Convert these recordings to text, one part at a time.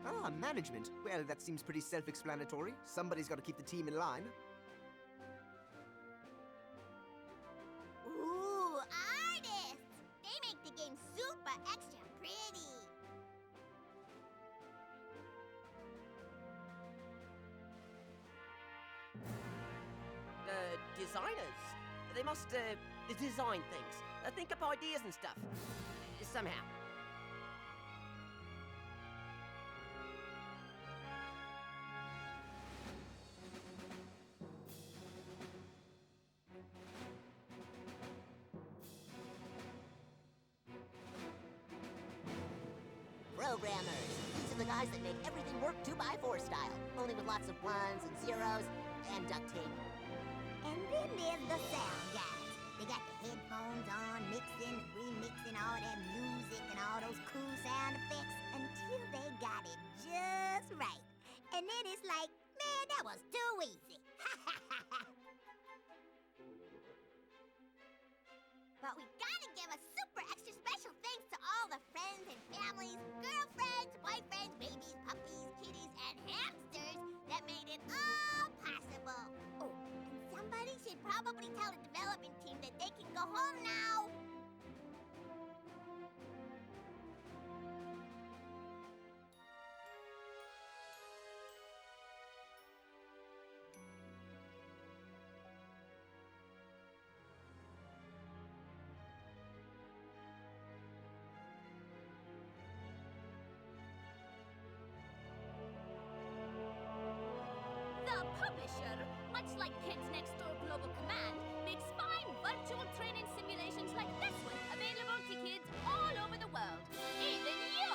Ah, management. Well, that seems pretty self-explanatory. Somebody's got to keep the team in line. Ooh, artists! They make the game super extra pretty. Designers. They must, design things. Think up ideas and stuff. Somehow. Programmers. These are the guys that make everything work 2x4 style, only with lots of ones and zeros and duct tape. And then there's the sound guys. They got the headphones on, mixing and remixing all that music and all those cool sound effects until they got it just right. And then it's like, man, that was too easy. But we gotta give a super extra special thanks to all the friends and families, girlfriends, boyfriends, babies, puppies, kitties, and hamsters that made it all possible. Oh, and somebody should probably tell the development team that they can go home now. The publisher, much like Kids Next Door Global Command, makes fine virtual training simulations like this one available to kids all over the world, even you!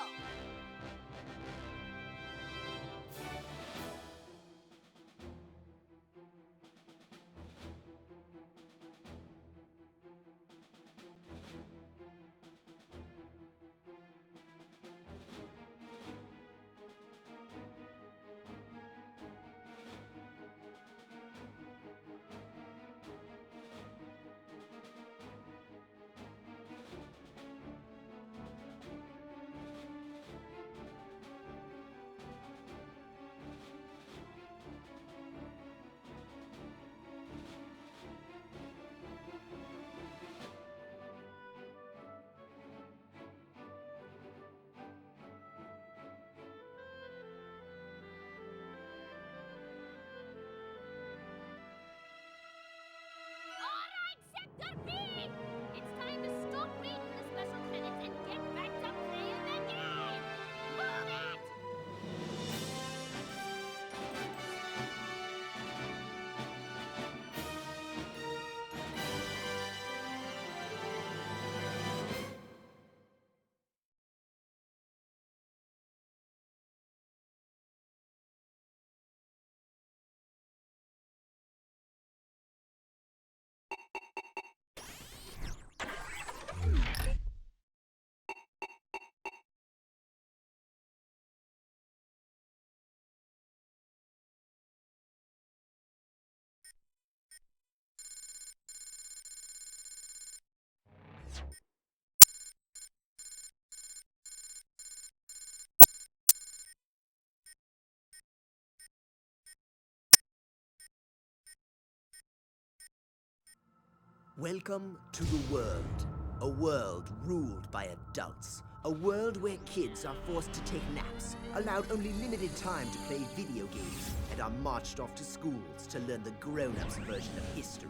Welcome to the world. A world ruled by adults. A world where kids are forced to take naps, allowed only limited time to play video games, and are marched off to schools to learn the grown-ups version of history.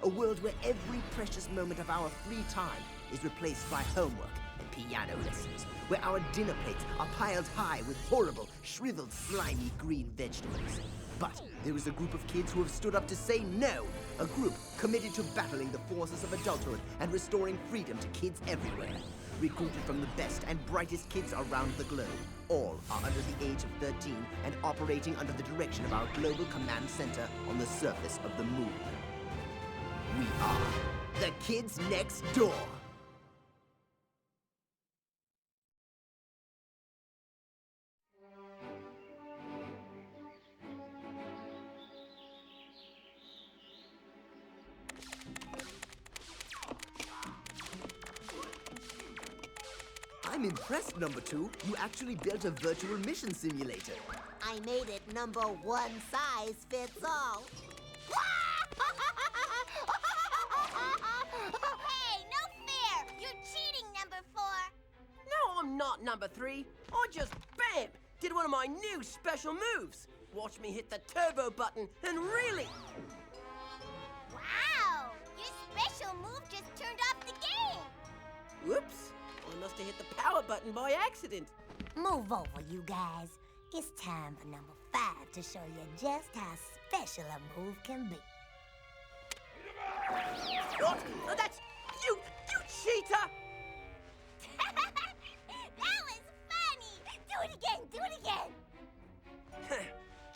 A world where every precious moment of our free time is replaced by homework and piano lessons, where our dinner plates are piled high with horrible, shriveled, slimy green vegetables. But there is a group of kids who have stood up to say no, a group committed to battling the forces of adulthood and restoring freedom to kids everywhere. Recruited from the best and brightest kids around the globe. All are under the age of 13 and operating under the direction of our global command center on the surface of the moon. We are the Kids Next Door. I'm impressed, Numbuh Two. You actually built a virtual mission simulator. I made it number one size fits all. Hey, no fair! You're cheating, Numbuh Four! No, I'm not Numbuh Three. I just, bam, did one of my new special moves. Watch me hit the turbo button and really... Wow! Your special move just turned off the game! Whoops. I must have hit the power button by accident. Move over, you guys. It's time for number 5 to show you just how special a move can be. What? Oh, that's... You cheater! That was funny! Do it again! Do it again!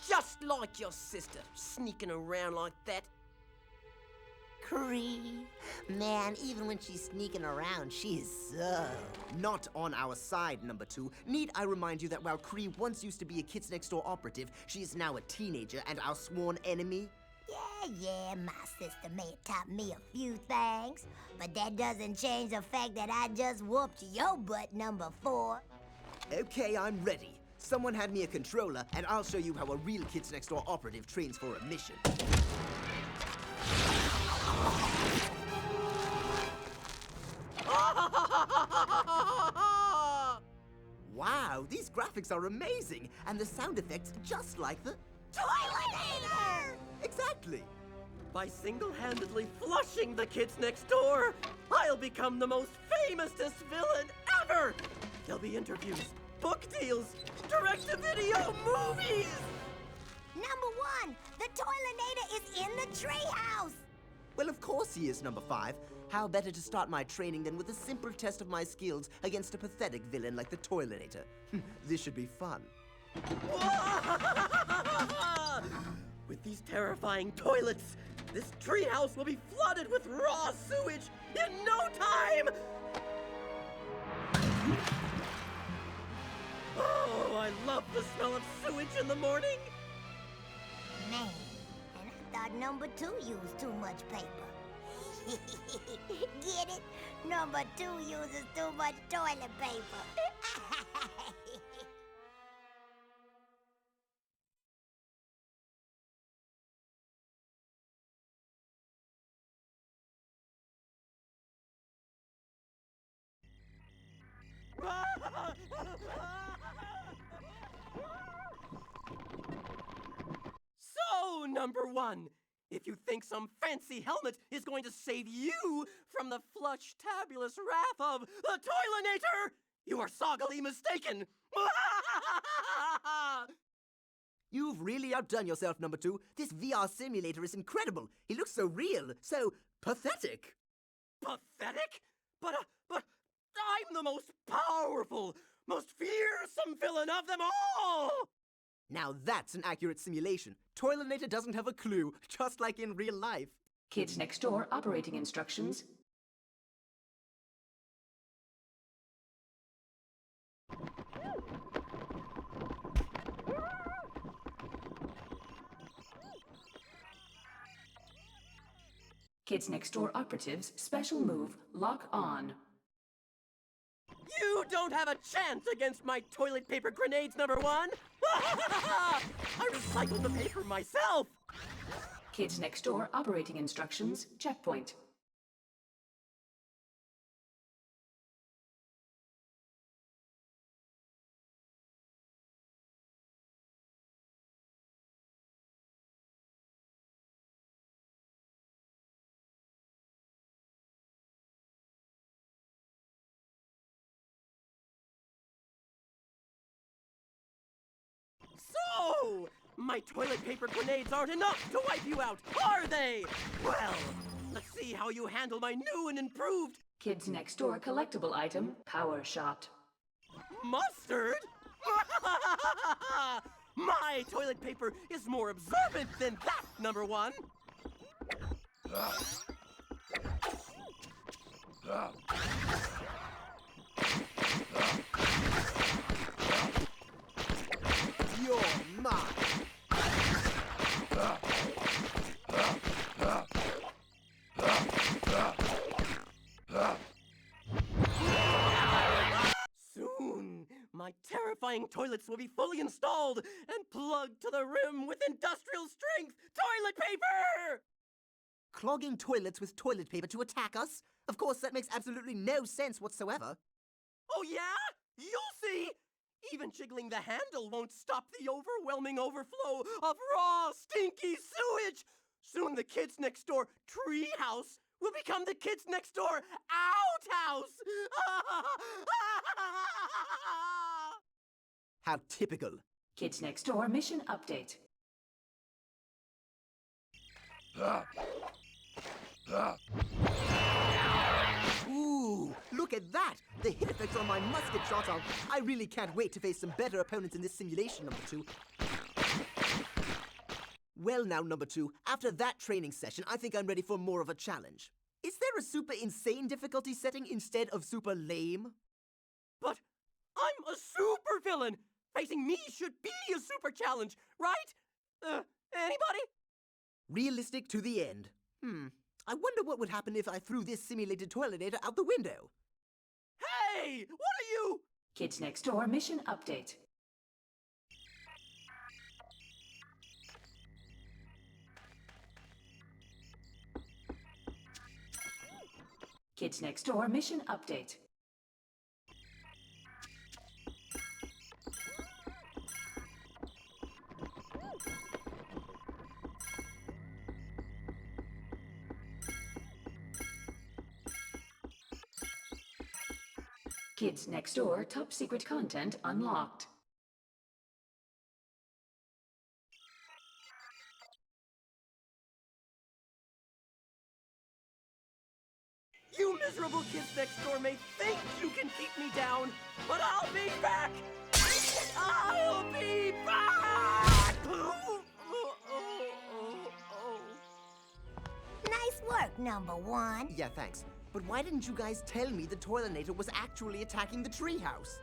Just like your sister, sneaking around like that. Cree. Man, even when she's sneaking around, she is so... Not on our side, Numbuh Two. Need I remind you that while Cree once used to be a Kids Next Door operative, she is now a teenager and our sworn enemy? Yeah, my sister may have taught me a few things, but that doesn't change the fact that I just whooped your butt, Numbuh Four. Okay, I'm ready. Someone hand me a controller, and I'll show you how a real Kids Next Door operative trains for a mission. Wow, these graphics are amazing, and the sound effects just like the Toiletator! Exactly. By single-handedly flushing the kids next door, I'll become the most famousest villain ever! There'll be interviews, book deals, direct-to-video movies! Number 1, the Toiletator is in the treehouse! Well, of course he is, Numbuh Five. How better to start my training than with a simple test of my skills against a pathetic villain like the Toiletator? This should be fun. With these terrifying toilets, this treehouse will be flooded with raw sewage in no time! Oh, I love the smell of sewage in the morning! Man, and I thought Number 2 used too much paper. Get it? Number 2 uses too much toilet paper. So, Number 1, if you think some fancy helmet is going to save you from the flush-tabulous wrath of the Toiletator, you are soggily mistaken. You've really outdone yourself, Numbuh Two. This VR simulator is incredible. He looks so real, so pathetic. Pathetic? But I'm the most powerful, most fearsome villain of them all! Now that's an accurate simulation. Toiletator doesn't have a clue, just like in real life. Kids Next Door operating instructions. Kids Next Door operatives special move lock on. You don't have a chance against my toilet paper grenades, Number 1! I recycled the paper myself! Kids Next Door operating instructions checkpoint. No! My toilet paper grenades aren't enough to wipe you out, are they? Well, let's see how you handle my new and improved Kids Next Door collectible item, Power Shot. mustard? My toilet paper is more absorbent than that, Number One. You're mine. Soon, my terrifying toilets will be fully installed and plugged to the rim with industrial strength toilet paper! Clogging toilets with toilet paper to attack us? Of course, that makes absolutely no sense whatsoever. Oh yeah? You'll see! Even jiggling the handle won't stop the overwhelming overflow of raw, stinky sewage! Soon the kids next door tree house will become the kids next door outhouse! How typical. Kids Next Door mission update. Ooh, look at that! The hit effects on my musket shots are... I really can't wait to face some better opponents in this simulation, Number Two. Well now, Number Two, after that training session, I think I'm ready for more of a challenge. Is there a super insane difficulty setting instead of super lame? But I'm a super villain! Facing me should be a super challenge, right? Anybody? Realistic to the end. I wonder what would happen if I threw this simulated toiletator out the window. Hey! What are you? Kids Next Door mission update. Kids Next Door mission update. Kids Next Door top secret content unlocked. You miserable kids next door may think you can keep me down, but I'll be back! I'll be back! Nice work, Number One. Yeah, thanks. But why didn't you guys tell me the toiletator was actually attacking the treehouse?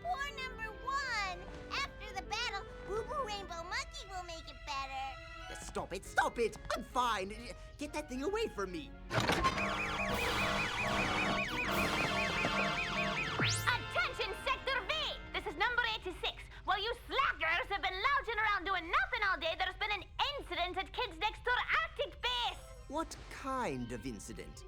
Poor Number One. After the battle, Boo Boo Rainbow Monkey will make it better. Stop it, stop it! I'm fine! Get that thing away from me! Attention, Sector V! This is number 86. While you slackers have been lounging around doing nothing all day, there's been an incident at Kids Next Door Arctic Base. What kind of incident?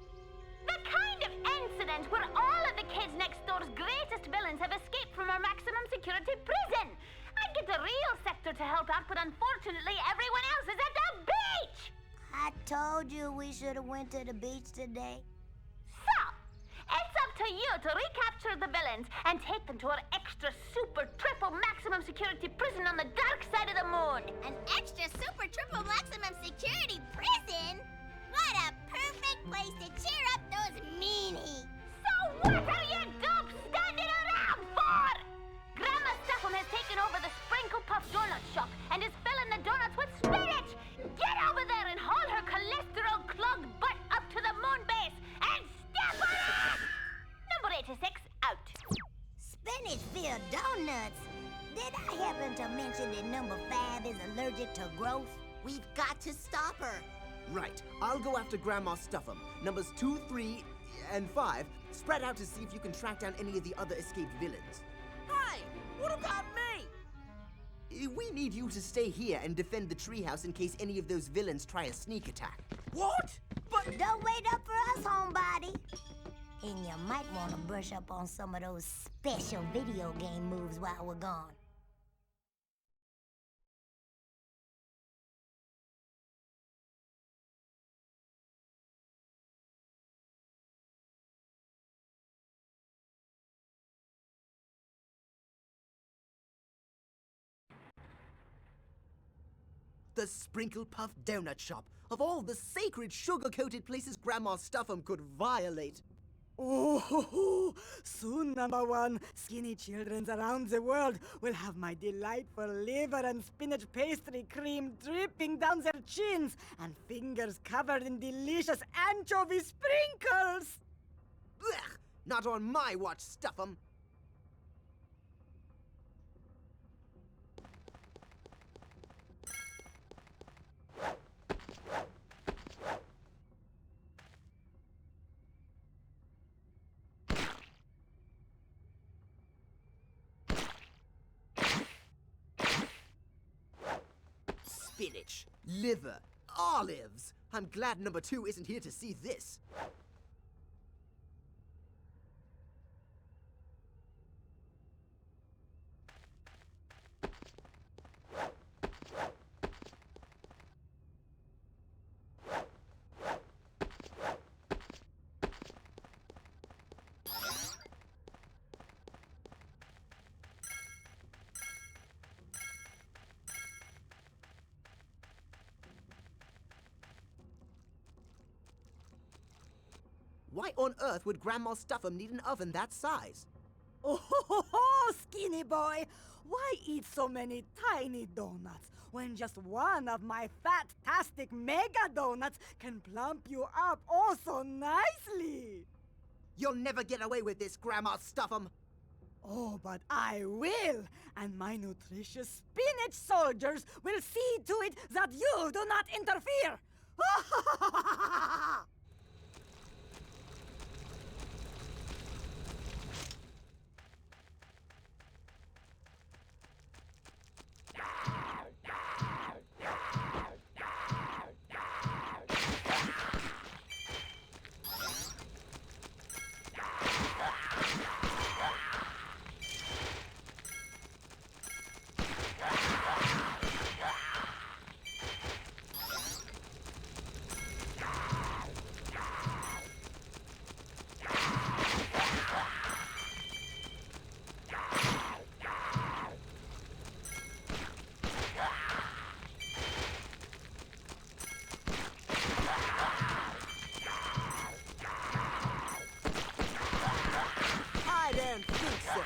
The kind of incident where all of the Kids Next Door's greatest villains have escaped from our maximum security prison. I'd get the real Sector to help out, but unfortunately everyone else is at the beach! I told you we should have went to the beach today. So, it's up to you to recapture the villains and take them to our extra super triple maximum security prison on the dark side of the moon. An extra super triple maximum security prison? What a perfect place to cheer up those meanies! So what are you dopes standing around for? Grandma Stuffum has taken over the Sprinkle Puff Donut shop and is filling the donuts with spinach! Get over there and haul her cholesterol-clogged butt up to the moon base and step on it! Number 86, out. Spinach-filled donuts? Did I happen to mention that Number 5 is allergic to growth? We've got to stop her. Right, I'll go after Grandma Stuffum. Numbers 2, 3, and 5 spread out to see if you can track down any of the other escaped villains. Hey, what about me? We need you to stay here and defend the treehouse in case any of those villains try a sneak attack. What? But Don't wait up for us, homebody. And you might want to brush up on some of those special video game moves while we're gone. the Sprinkle Puff Donut Shop, of all the sacred sugar-coated places Grandma Stuffum could violate. Oh, soon, Numbuh One, skinny children around the world will have my delightful liver and spinach pastry cream dripping down their chins and fingers covered in delicious anchovy sprinkles. Blech! Not on my watch, Stuffum. Spinach, liver, olives. I'm glad Numbuh Two isn't here to see this. Why on earth would Grandma Stuffum need an oven that size? Oh, skinny boy, why eat so many tiny donuts when just one of my fat-tastic mega donuts can plump you up oh so nicely? You'll never get away with this, Grandma Stuffum. Oh, but I will, and my nutritious spinach soldiers will see to it that you do not interfere. I don't think so.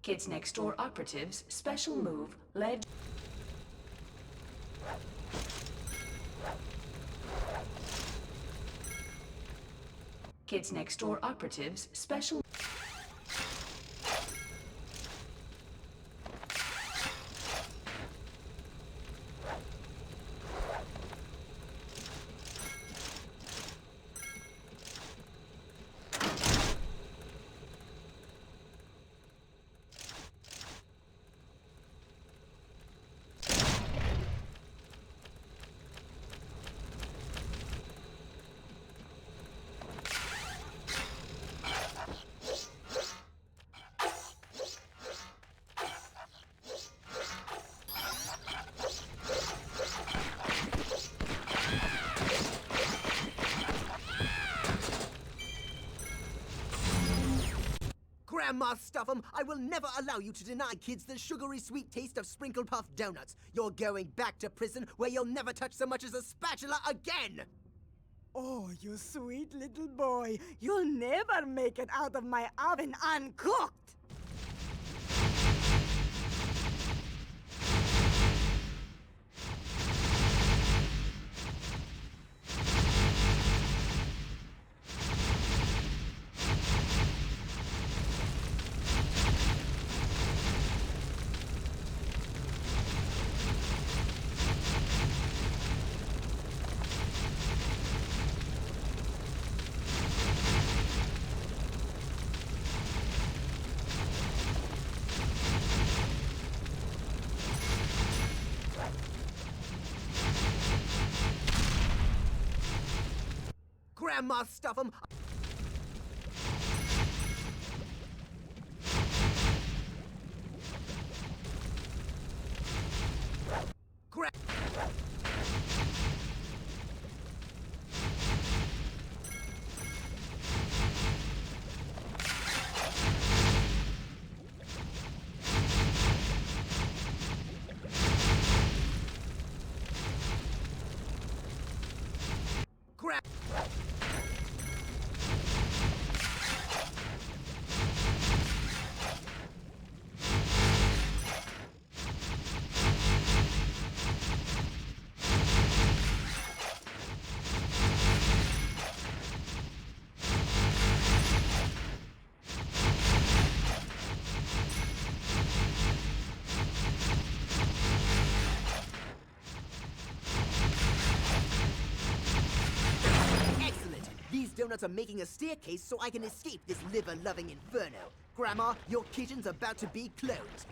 Kids Next Door operatives special move led. Kids Next Door operatives special. Grandma Stuffum, I will never allow you to deny kids the sugary sweet taste of Sprinkle Puff donuts. You're going back to prison where you'll never touch so much as a spatula again! Oh, you sweet little boy. You'll never make it out of my oven uncooked. Grandma Stuffum! Donuts are making a staircase so I can escape this liver-loving inferno. Grandma, your kitchen's about to be closed.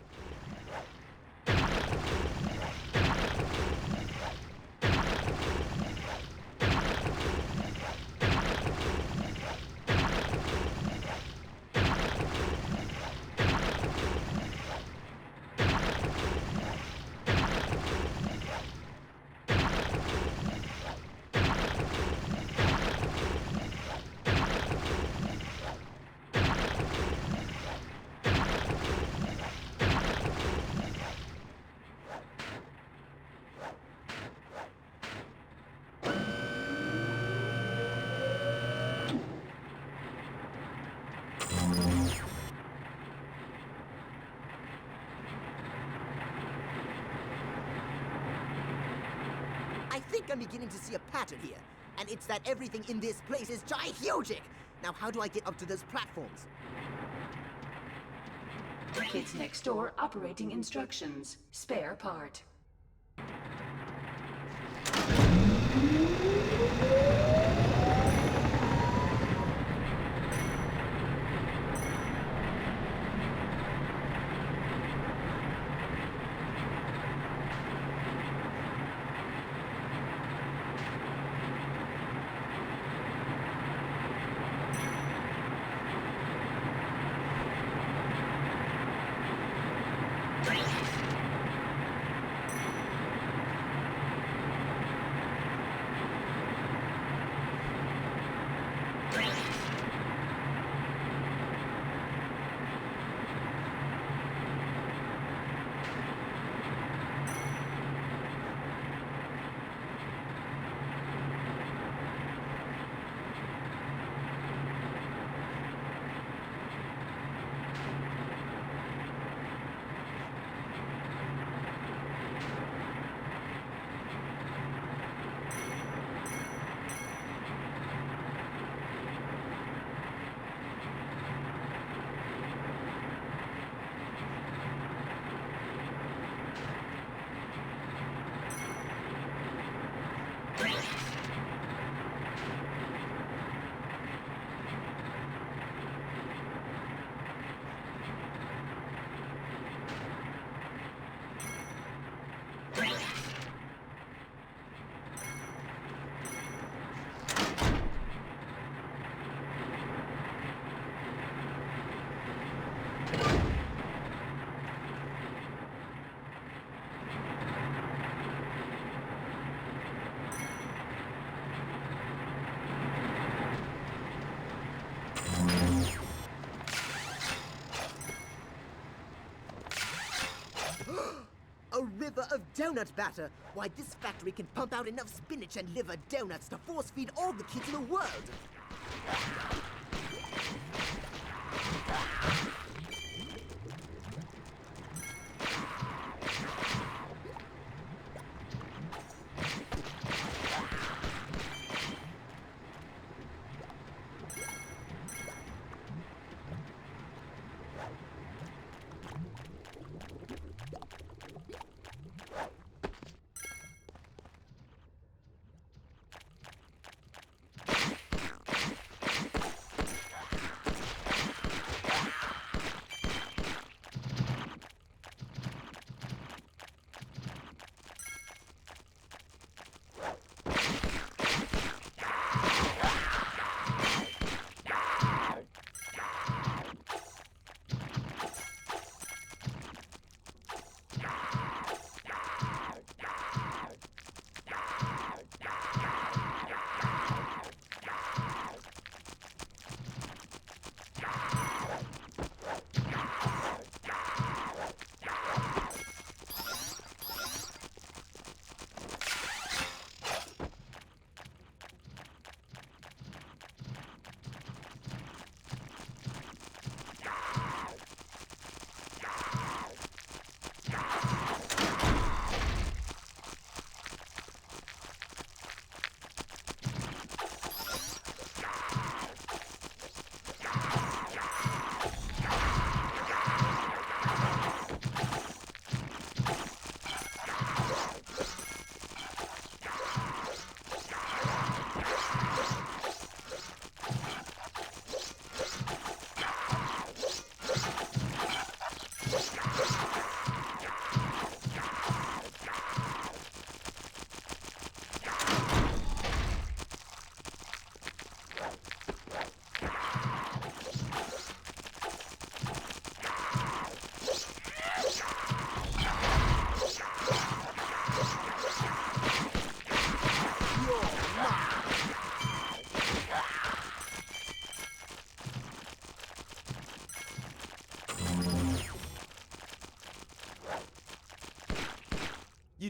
I think I'm beginning to see a pattern here, and it's that everything in this place is gigantic. Now, how do I get up to those platforms? Kids Next Door operating instructions. Spare part. A river of donut batter! Why, this factory can pump out enough spinach and liver donuts to force-feed all the kids in the world!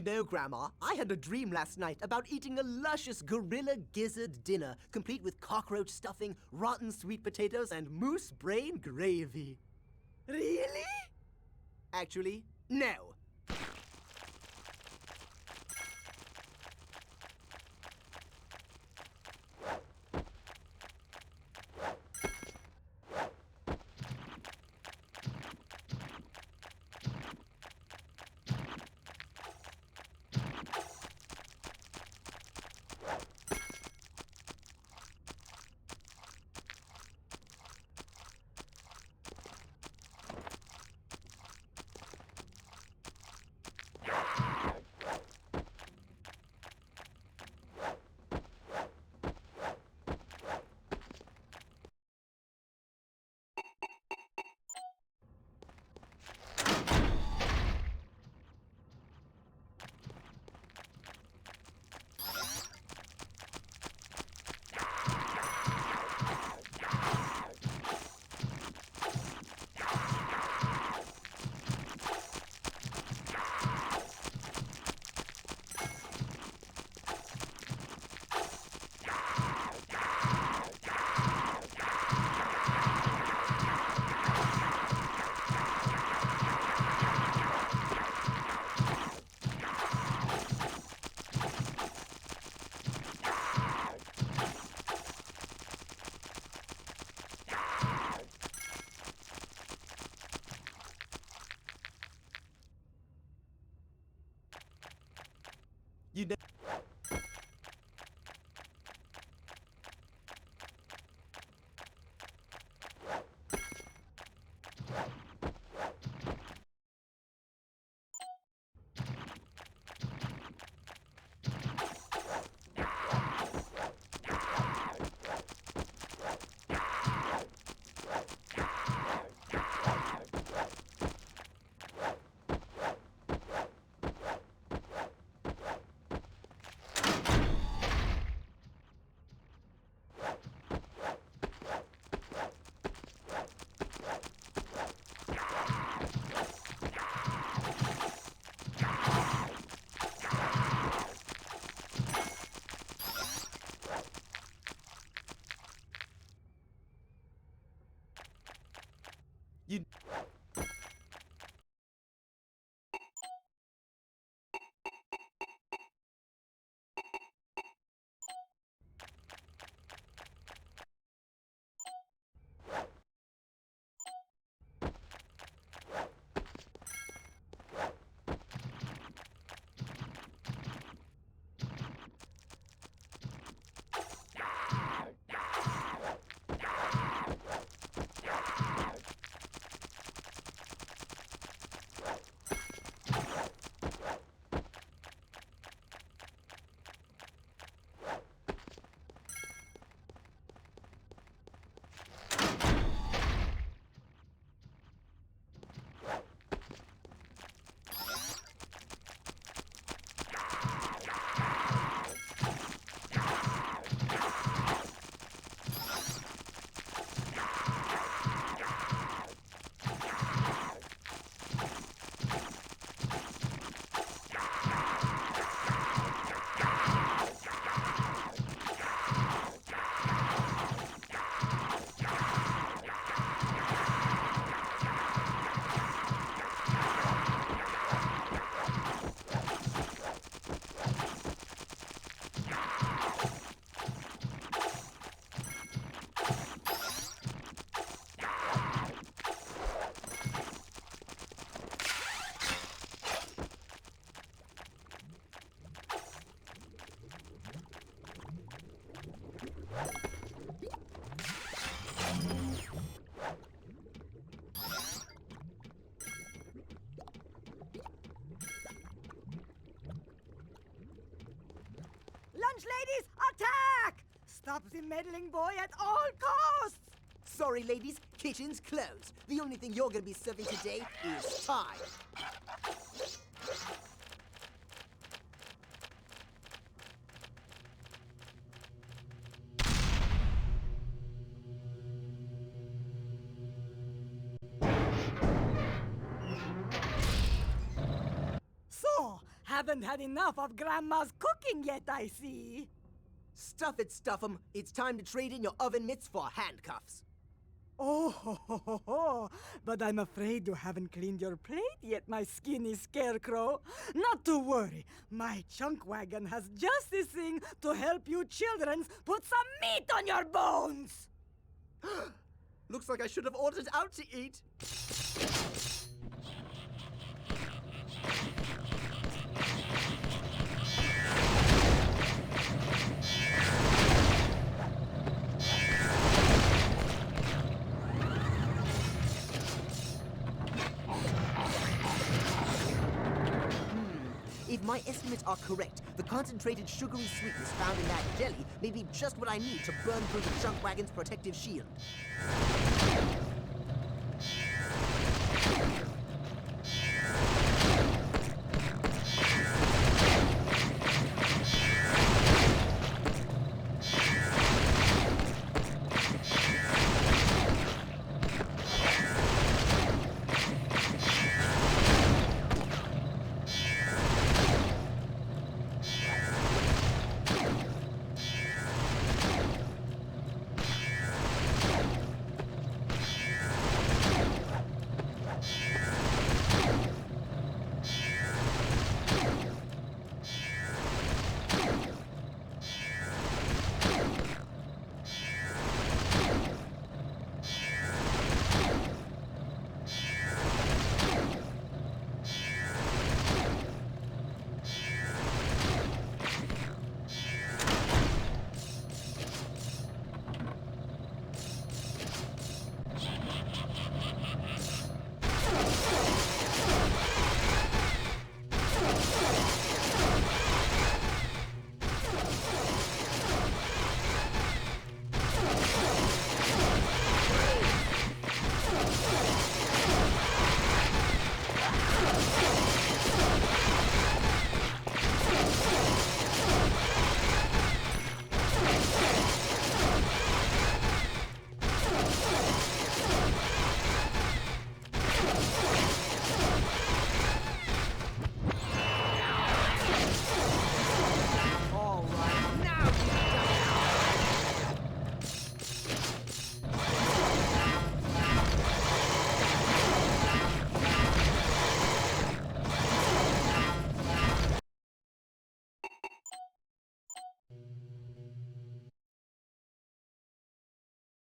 You know, Grandma, I had a dream last night about eating a luscious gorilla gizzard dinner, complete with cockroach stuffing, rotten sweet potatoes, and moose brain gravy. Really? Actually, no. You know. You. Lunch ladies, attack! Stop the meddling boy at all costs! Sorry, ladies, kitchen's closed. The only thing you're gonna be serving today is time. So, have haven't had enough of Grandma's cooking yet, I see. Stuff it, Stuffum. It's time to trade in your oven mitts for handcuffs. Oh, but I'm afraid you haven't cleaned your plate yet, my skinny scarecrow. Not to worry, my chunk wagon has just this thing to help you children put some meat on your bones. Looks like I should have ordered out to eat. If my estimates are correct, the concentrated sugary sweetness found in that jelly may be just what I need to burn through the junk wagon's protective shield.